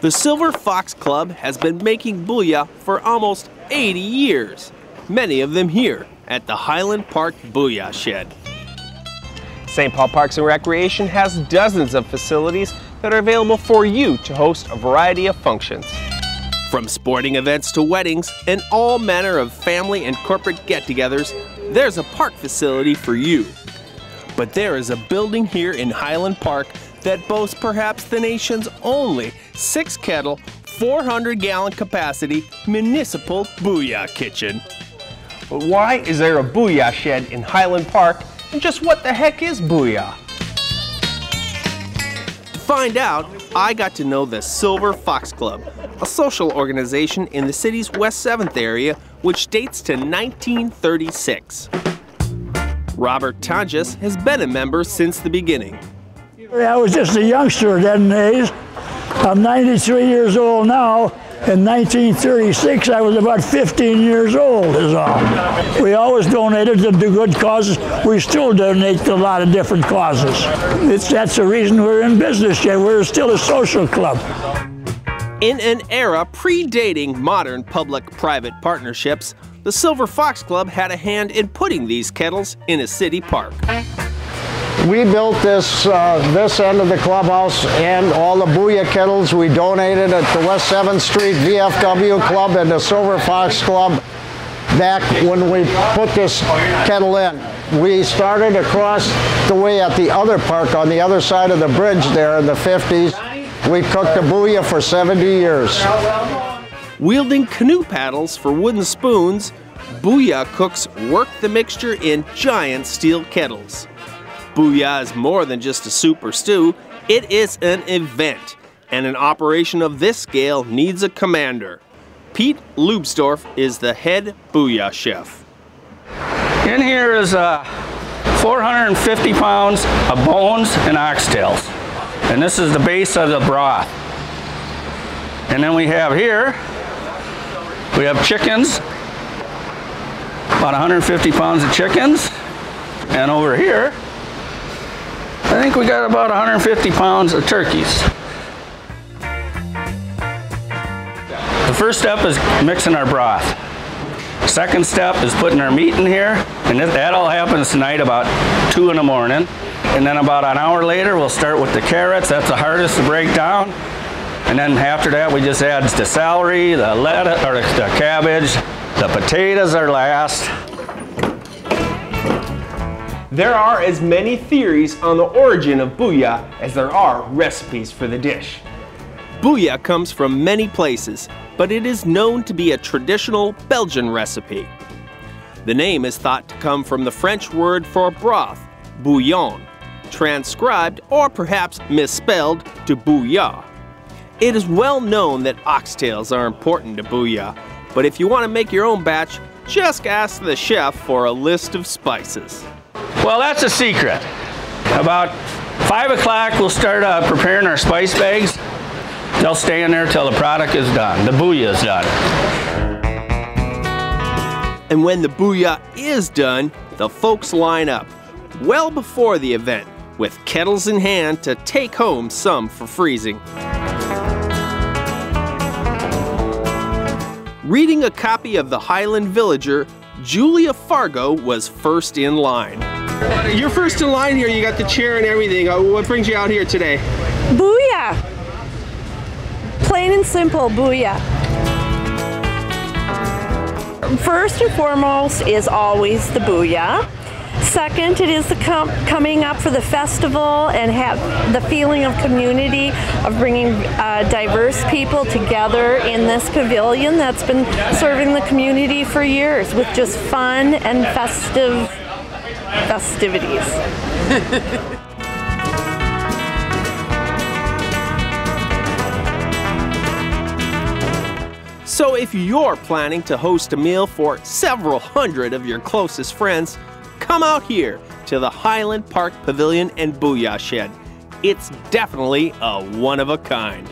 The Silver Fox Club has been making booyah for almost 80 years, many of them here at the Highland Park Booyah Shed. St. Paul Parks and Recreation has dozens of facilities that are available for you to host a variety of functions. From sporting events to weddings and all manner of family and corporate get-togethers, there's a park facility for you. But there is a building here in Highland Park that boasts perhaps the nation's only 6-kettle, 400-gallon capacity municipal booyah kitchen. But why is there a booyah shed in Highland Park, and just what the heck is booyah? To find out, I got to know the Silver Fox Club, a social organization in the city's West 7th area which dates to 1936. Robert Tonjes has been a member since the beginning. I was just a youngster then days. I'm 93 years old now. In 1936, I was about 15 years old is all. We always donated to do good causes. We still donate to a lot of different causes. That's the reason we're in business yet. We're still a social club. In an era predating modern public-private partnerships, the Silver Fox Club had a hand in putting these kettles in a city park. We built this end of the clubhouse and all the booyah kettles we donated at the West 7th Street VFW Club and the Silver Fox Club back when we put this kettle in. We started across the way at the other park on the other side of the bridge there in the 50s. We cooked the booyah for 70 years. Wielding canoe paddles for wooden spoons, booyah cooks work the mixture in giant steel kettles. Booyah is more than just a soup or stew, it is an event, and an operation of this scale needs a commander. Pete Lubsdorf is the head booyah chef. In here is 450 pounds of bones and oxtails, and this is the base of the broth. And then we have here, we have chickens, about 150 pounds of chickens, and over here, I think we got about 150 pounds of turkeys. The first step is mixing our broth. Second step is putting our meat in here, and that all happens tonight about 2 in the morning. And then about an hour later, we'll start with the carrots. That's the hardest to break down. And then after that, we just add the celery, the lettuce, or the cabbage. The potatoes are last. There are as many theories on the origin of booyah as there are recipes for the dish. Booyah comes from many places, but it is known to be a traditional Belgian recipe. The name is thought to come from the French word for broth, bouillon, transcribed or perhaps misspelled to booyah. It is well known that oxtails are important to booyah, but if you want to make your own batch, just ask the chef for a list of spices. Well, that's a secret. About 5 o'clock, we'll start preparing our spice bags. They'll stay in there till the product is done, the booyah is done. And when the booyah is done, the folks line up, well before the event, with kettles in hand to take home some for freezing. Reading a copy of the Highland Villager, Julia Fargo was first in line. You're first in line here, you got the chair and everything. What brings you out here today? Booyah! Plain and simple, booyah. First and foremost is always the booyah. Second, it is the coming up for the festival and have the feeling of community, of bringing diverse people together in this pavilion that's been serving the community for years with just fun and festivities. So if you're planning to host a meal for several hundred of your closest friends, come out here to the Highland Park Pavilion and Booyah Shed. It's definitely a one-of-a-kind.